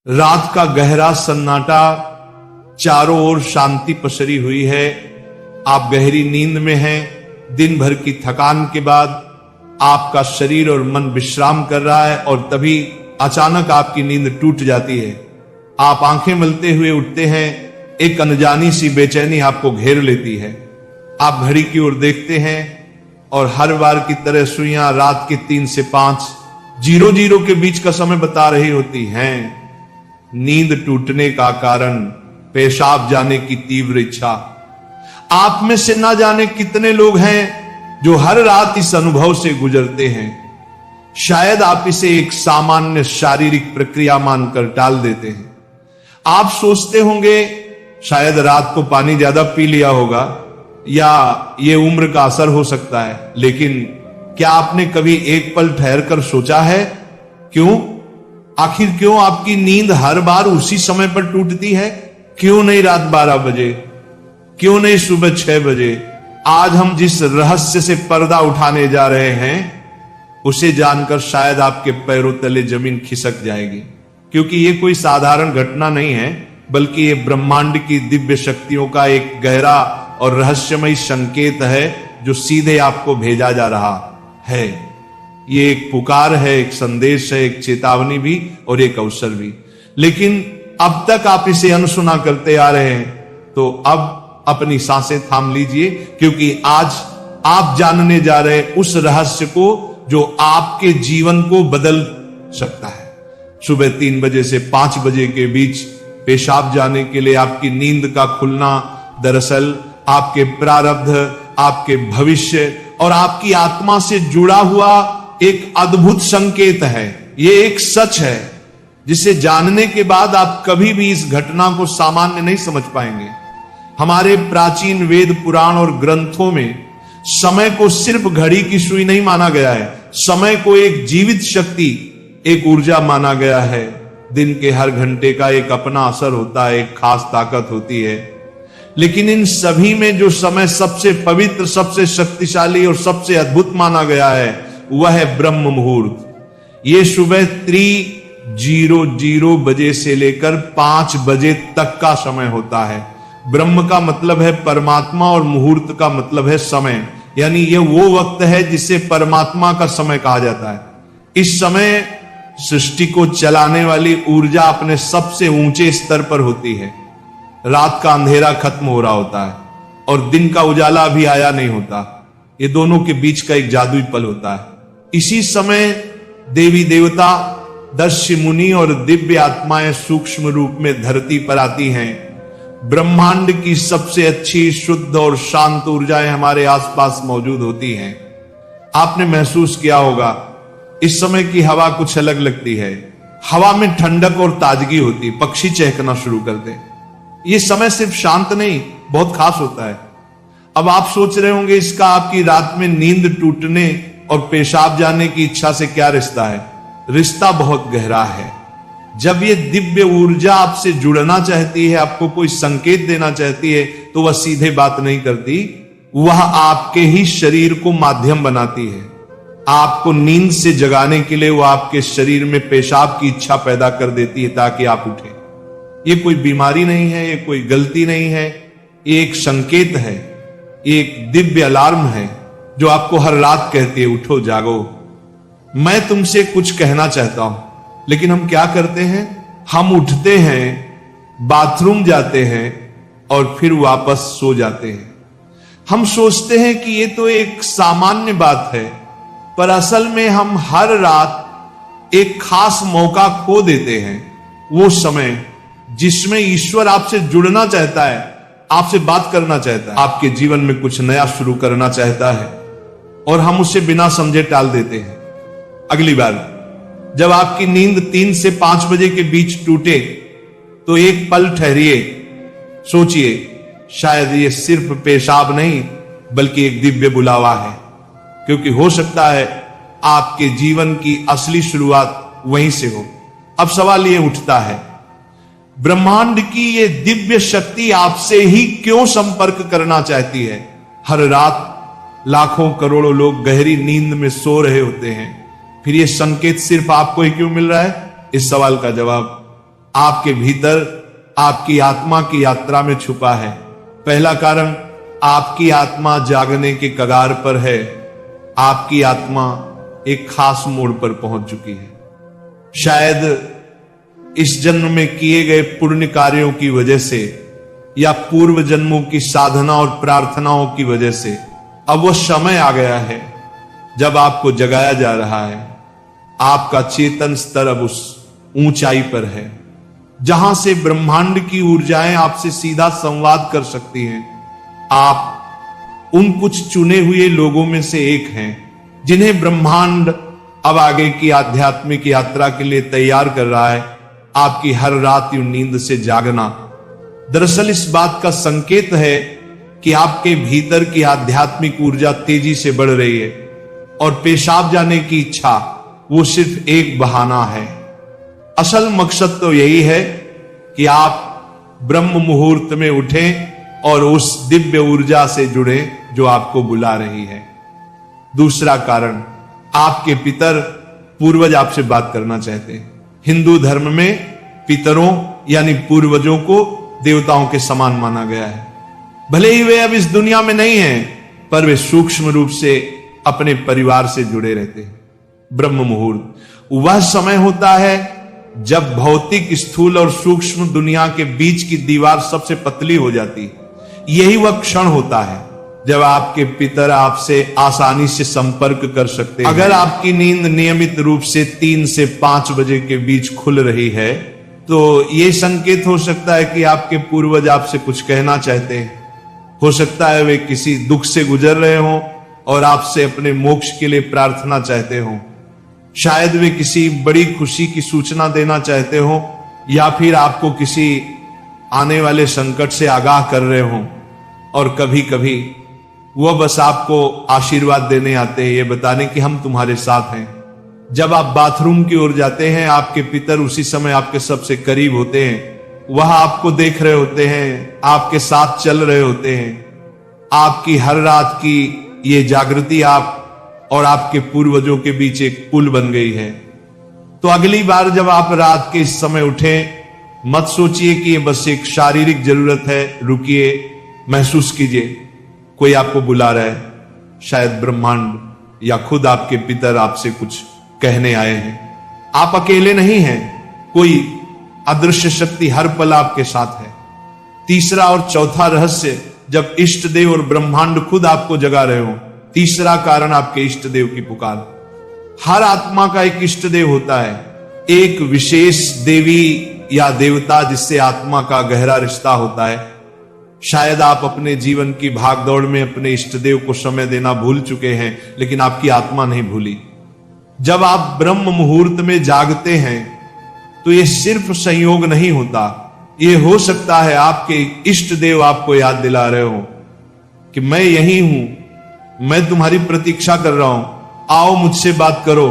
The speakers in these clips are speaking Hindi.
रात का गहरा सन्नाटा, चारों ओर शांति पसरी हुई है। आप गहरी नींद में हैं। दिन भर की थकान के बाद आपका शरीर और मन विश्राम कर रहा है और तभी अचानक आपकी नींद टूट जाती है। आप आंखें मलते हुए उठते हैं। एक अनजानी सी बेचैनी आपको घेर लेती है। आप घड़ी की ओर देखते हैं और हर बार की तरह सुइयां रात के 3 से 5 00 के बीच का समय बता रही होती हैं। नींद टूटने का कारण पेशाब जाने की तीव्र इच्छा। आप में से ना जाने कितने लोग हैं जो हर रात इस अनुभव से गुजरते हैं। शायद आप इसे एक सामान्य शारीरिक प्रक्रिया मानकर टाल देते हैं। आप सोचते होंगे शायद रात को पानी ज्यादा पी लिया होगा या ये उम्र का असर हो सकता है, लेकिन क्या आपने कभी एक पल ठहर कर सोचा है आखिर क्यों आपकी नींद हर बार उसी समय पर टूटती है? क्यों नहीं रात 12 बजे, क्यों नहीं सुबह 6 बजे? आज हम जिस रहस्य से पर्दा उठाने जा रहे हैं उसे जानकर शायद आपके पैरों तले जमीन खिसक जाएगी, क्योंकि ये कोई साधारण घटना नहीं है, बल्कि ये ब्रह्मांड की दिव्य शक्तियों का एक गहरा और रहस्यमय संकेत है जो सीधे आपको भेजा जा रहा है। ये एक पुकार है, एक संदेश है, एक चेतावनी भी और एक अवसर भी। लेकिन अब तक आप इसे अनसुना करते आ रहे हैं, तो अब अपनी सांसें थाम लीजिए, क्योंकि आज आप जानने जा रहे हैं उस रहस्य को जो आपके जीवन को बदल सकता है। सुबह 3 बजे से 5 बजे के बीच पेशाब जाने के लिए आपकी नींद का खुलना दरअसल आपके प्रारब्ध, आपके भविष्य और आपकी आत्मा से जुड़ा हुआ एक अद्भुत संकेत है। ये एक सच है जिसे जानने के बाद आप कभी भी इस घटना को सामान्य नहीं समझ पाएंगे। हमारे प्राचीन वेद, पुराण और ग्रंथों में समय को सिर्फ घड़ी की सुई नहीं माना गया है। समय को एक जीवित शक्ति, एक ऊर्जा माना गया है। दिन के हर घंटे का एक अपना असर होता है, एक खास ताकत होती है। लेकिन इन सभी में जो समय सबसे पवित्र, सबसे शक्तिशाली और सबसे अद्भुत माना गया है वह है ब्रह्म मुहूर्त। ये सुबह 3:00 बजे से लेकर 5 बजे तक का समय होता है। ब्रह्म का मतलब है परमात्मा और मुहूर्त का मतलब है समय, यानी ये वो वक्त है जिसे परमात्मा का समय कहा जाता है। इस समय सृष्टि को चलाने वाली ऊर्जा अपने सबसे ऊंचे स्तर पर होती है। रात का अंधेरा खत्म हो रहा होता है और दिन का उजाला अभी आया नहीं होता। ये दोनों के बीच का एक जादुई पल होता है। इसी समय देवी देवता, दर्शी मुनि और दिव्य आत्माएं सूक्ष्म रूप में धरती पर आती हैं। ब्रह्मांड की सबसे अच्छी, शुद्ध और शांत ऊर्जाएं हमारे आसपास मौजूद होती हैं। आपने महसूस किया होगा इस समय की हवा कुछ अलग लगती है। हवा में ठंडक और ताजगी होती, पक्षी चहकना शुरू करते हैं। ये समय सिर्फ शांत नहीं, बहुत खास होता है। अब आप सोच रहे होंगे इसका आपकी रात में नींद टूटने और पेशाब जाने की इच्छा से क्या रिश्ता है? रिश्ता बहुत गहरा है। जब ये दिव्य ऊर्जा आपसे जुड़ना चाहती है, आपको कोई संकेत देना चाहती है, तो वह सीधे बात नहीं करती, वह आपके ही शरीर को माध्यम बनाती है। आपको नींद से जगाने के लिए वह आपके शरीर में पेशाब की इच्छा पैदा कर देती है ताकि आप उठें। ये कोई बीमारी नहीं है, ये कोई गलती नहीं है, ये एक संकेत है, एक दिव्य अलार्म है जो आपको हर रात कहती है उठो, जागो। मैं तुमसे कुछ कहना चाहता हूं, लेकिन हम क्या करते हैं? हम उठते हैं, बाथरूम जाते हैं और फिर वापस सो जाते हैं। हम सोचते हैं कि ये तो एक सामान्य बात है, पर असल में हम हर रात एक खास मौका खो देते हैं। वो समय जिसमें ईश्वर आपसे जुड़ना चाहता है, आपसे बात करना चाहता है, आपके जीवन में कुछ नया शुरू करना चाहता है, और हम उसे बिना समझे टाल देते हैं। अगली बार जब आपकी नींद 3 से 5 बजे के बीच टूटे तो एक पल ठहरिए, सोचिए, शायद ये सिर्फ पेशाब नहीं बल्कि एक दिव्य बुलावा है, क्योंकि हो सकता है आपके जीवन की असली शुरुआत वहीं से हो। अब सवाल ये उठता है, ब्रह्मांड की ये दिव्य शक्ति आपसे ही क्यों संपर्क करना चाहती है? हर रात लाखों करोड़ों लोग गहरी नींद में सो रहे होते हैं, फिर ये संकेत सिर्फ आपको ही क्यों मिल रहा है? इस सवाल का जवाब आपके भीतर आपकी आत्मा की यात्रा में छुपा है। पहला कारण, आपकी आत्मा जागने के कगार पर है। आपकी आत्मा एक खास मोड़ पर पहुंच चुकी है। शायद इस जन्म में किए गए पुण्य कार्यों की वजह से या पूर्व जन्मों की साधना और प्रार्थनाओं की वजह से अब वो समय आ गया है जब आपको जगाया जा रहा है। आपका चेतन स्तर अब उस ऊंचाई पर है जहां से ब्रह्मांड की ऊर्जाएं आपसे सीधा संवाद कर सकती हैं। आप उन कुछ चुने हुए लोगों में से एक हैं जिन्हें ब्रह्मांड अब आगे की आध्यात्मिक यात्रा के लिए तैयार कर रहा है। आपकी हर रात यूं नींद से जागना दरअसल इस बात का संकेत है कि आपके भीतर की आध्यात्मिक ऊर्जा तेजी से बढ़ रही है और पेशाब जाने की इच्छा वो सिर्फ एक बहाना है। असल मकसद तो यही है कि आप ब्रह्म मुहूर्त में उठें और उस दिव्य ऊर्जा से जुड़े जो आपको बुला रही है। दूसरा कारण, आपके पितर पूर्वज आपसे बात करना चाहते हैं। हिंदू धर्म में पितरों यानी पूर्वजों को देवताओं के समान माना गया है। भले ही वे अब इस दुनिया में नहीं हैं, पर वे सूक्ष्म रूप से अपने परिवार से जुड़े रहते हैं। ब्रह्म मुहूर्त वह समय होता है जब भौतिक, स्थूल और सूक्ष्म दुनिया के बीच की दीवार सबसे पतली हो जाती है। यही वह क्षण होता है जब आपके पितर आपसे आसानी से संपर्क कर सकते हैं। अगर आपकी नींद नियमित रूप से 3 से 5 बजे के बीच खुल रही है तो यह संकेत हो सकता है कि आपके पूर्वज आपसे कुछ कहना चाहते हैं। हो सकता है वे किसी दुख से गुजर रहे हों और आपसे अपने मोक्ष के लिए प्रार्थना चाहते हों। शायद वे किसी बड़ी खुशी की सूचना देना चाहते हो या फिर आपको किसी आने वाले संकट से आगाह कर रहे हो। और कभी कभी वह बस आपको आशीर्वाद देने आते हैं, ये बताने कि हम तुम्हारे साथ हैं। जब आप बाथरूम की ओर जाते हैं, आपके पितर उसी समय आपके सबसे करीब होते हैं। वह आपको देख रहे होते हैं, आपके साथ चल रहे होते हैं। आपकी हर रात की ये जागृति आप और आपके पूर्वजों के बीच एक पुल बन गई है। तो अगली बार जब आप रात के इस समय उठें, मत सोचिए कि ये बस एक शारीरिक जरूरत है। रुकिए, महसूस कीजिए कोई आपको बुला रहा है। शायद ब्रह्मांड या खुद आपके पितर आपसे कुछ कहने आए हैं। आप अकेले नहीं हैं, कोई अदृश्य शक्ति हर पल आपके साथ है। तीसरा और चौथा रहस्य, जब इष्ट देव और ब्रह्मांड खुद आपको जगा रहे हो। तीसरा कारण, आपके इष्ट देव की पुकार। हर आत्मा का एक इष्ट देव होता है, एक विशेष देवी या देवता जिससे आत्मा का गहरा रिश्ता होता है। शायद आप अपने जीवन की भागदौड़ में अपने इष्ट देव को समय देना भूल चुके हैं, लेकिन आपकी आत्मा नहीं भूली। जब आप ब्रह्म मुहूर्त में जागते हैं तो यह सिर्फ संयोग नहीं होता, यह हो सकता है आपके इष्ट देव आपको याद दिला रहे हो कि मैं यही हूं, मैं तुम्हारी प्रतीक्षा कर रहा हूं, आओ मुझसे बात करो,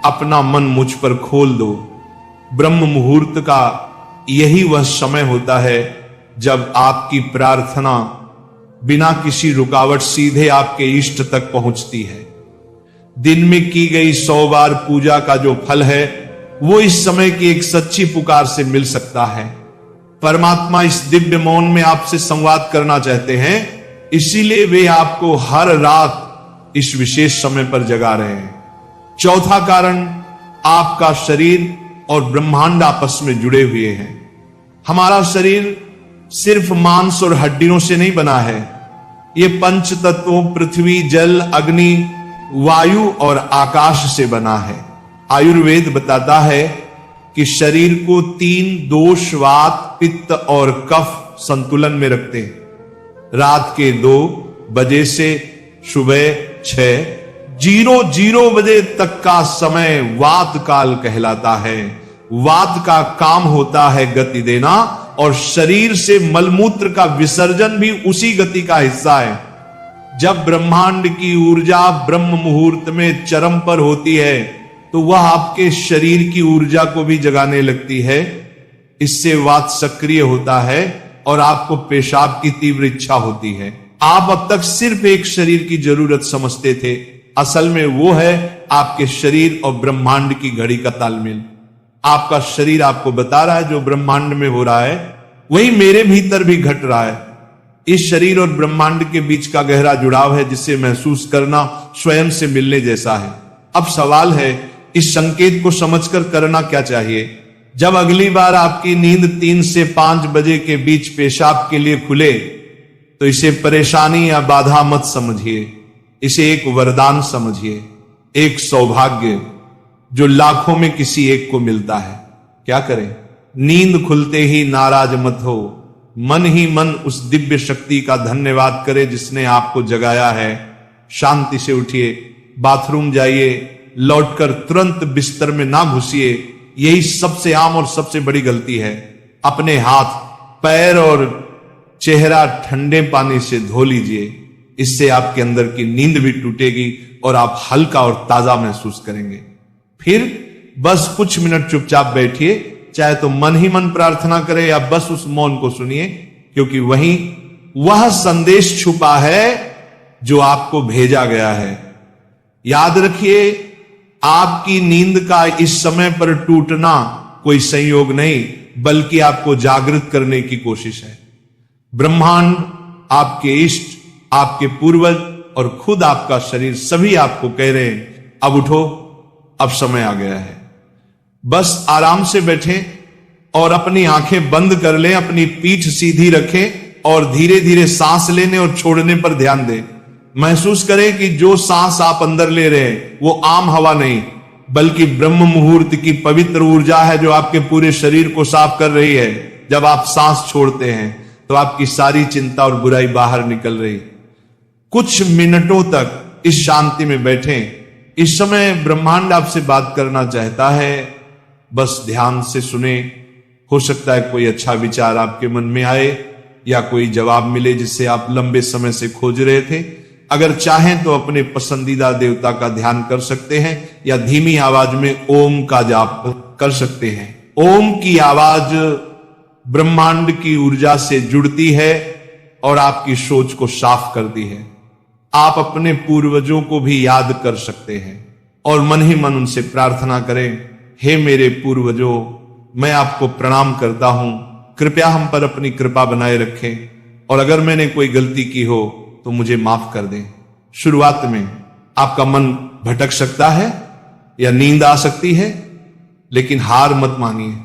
अपना मन मुझ पर खोल दो। ब्रह्म मुहूर्त का यही वह समय होता है जब आपकी प्रार्थना बिना किसी रुकावट सीधे आपके इष्ट तक पहुंचती है। दिन में की गई 100 बार पूजा का जो फल है वो इस समय की एक सच्ची पुकार से मिल सकता है। परमात्मा इस दिव्य मौन में आपसे संवाद करना चाहते हैं, इसीलिए वे आपको हर रात इस विशेष समय पर जगा रहे हैं। चौथा कारण, आपका शरीर और ब्रह्मांड आपस में जुड़े हुए हैं। हमारा शरीर सिर्फ मांस और हड्डियों से नहीं बना है, ये पंच तत्वों पृथ्वी, जल, अग्नि, वायु और आकाश से बना है। आयुर्वेद बताता है कि शरीर को 3 दोष, वात, पित्त और कफ संतुलन में रखते हैं। रात के 2 बजे से सुबह 6:00 बजे तक का समय वात काल कहलाता है। वात का काम होता है गति देना और शरीर से मलमूत्र का विसर्जन भी उसी गति का हिस्सा है। जब ब्रह्मांड की ऊर्जा ब्रह्म मुहूर्त में चरम पर होती है तो वह आपके शरीर की ऊर्जा को भी जगाने लगती है। इससे वात सक्रिय होता है और आपको पेशाब की तीव्र इच्छा होती है। आप अब तक सिर्फ एक शरीर की जरूरत समझते थे, असल में वो है आपके शरीर और ब्रह्मांड की घड़ी का तालमेल। आपका शरीर आपको बता रहा है जो ब्रह्मांड में हो रहा है वही मेरे भीतर भी घट रहा है। इस शरीर और ब्रह्मांड के बीच का गहरा जुड़ाव है जिसे महसूस करना स्वयं से मिलने जैसा है। अब सवाल है इस संकेत को समझकर करना क्या चाहिए। जब अगली बार आपकी नींद 3 से 5 बजे के बीच पेशाब के लिए खुले तो इसे परेशानी या बाधा मत समझिए, इसे एक वरदान समझिए, एक सौभाग्य जो लाखों में किसी एक को मिलता है। क्या करें? नींद खुलते ही नाराज मत हो, मन ही मन उस दिव्य शक्ति का धन्यवाद करे जिसने आपको जगाया है। शांति से उठिए, बाथरूम जाइए, लौटकर तुरंत बिस्तर में ना घुसिए। यही सबसे आम और सबसे बड़ी गलती है। अपने हाथ, पैर और चेहरा ठंडे पानी से धो लीजिए, इससे आपके अंदर की नींद भी टूटेगी और आप हल्का और ताजा महसूस करेंगे। फिर बस कुछ मिनट चुपचाप बैठिए, चाहे तो मन ही मन प्रार्थना करें या बस उस मौन को सुनिए, क्योंकि वहीं वह संदेश छुपा है जो आपको भेजा गया है। याद रखिए, आपकी नींद का इस समय पर टूटना कोई संयोग नहीं बल्कि आपको जागृत करने की कोशिश है। ब्रह्मांड, आपके इष्ट, आपके पूर्वज और खुद आपका शरीर सभी आपको कह रहे हैं अब उठो, अब समय आ गया है। बस आराम से बैठें और अपनी आंखें बंद कर लें, अपनी पीठ सीधी रखें और धीरे धीरे सांस लेने और छोड़ने पर ध्यान दें। महसूस करें कि जो सांस आप अंदर ले रहे हैं वो आम हवा नहीं बल्कि ब्रह्म मुहूर्त की पवित्र ऊर्जा है जो आपके पूरे शरीर को साफ कर रही है। जब आप सांस छोड़ते हैं तो आपकी सारी चिंता और बुराई बाहर निकल रही। कुछ मिनटों तक इस शांति में बैठें। इस समय ब्रह्मांड आपसे बात करना चाहता है, बस ध्यान से सुने। हो सकता है कोई अच्छा विचार आपके मन में आए या कोई जवाब मिले जिसे आप लंबे समय से खोज रहे थे। अगर चाहें तो अपने पसंदीदा देवता का ध्यान कर सकते हैं या धीमी आवाज में ओम का जाप कर सकते हैं। ओम की आवाज ब्रह्मांड की ऊर्जा से जुड़ती है और आपकी सोच को साफ करती है। आप अपने पूर्वजों को भी याद कर सकते हैं और मन ही मन उनसे प्रार्थना करें, हे मेरे पूर्वजों, मैं आपको प्रणाम करता हूं, कृपया हम पर अपनी कृपा बनाए रखें और अगर मैंने कोई गलती की हो तो मुझे माफ कर दें। शुरुआत में आपका मन भटक सकता है या नींद आ सकती है, लेकिन हार मत मानिए।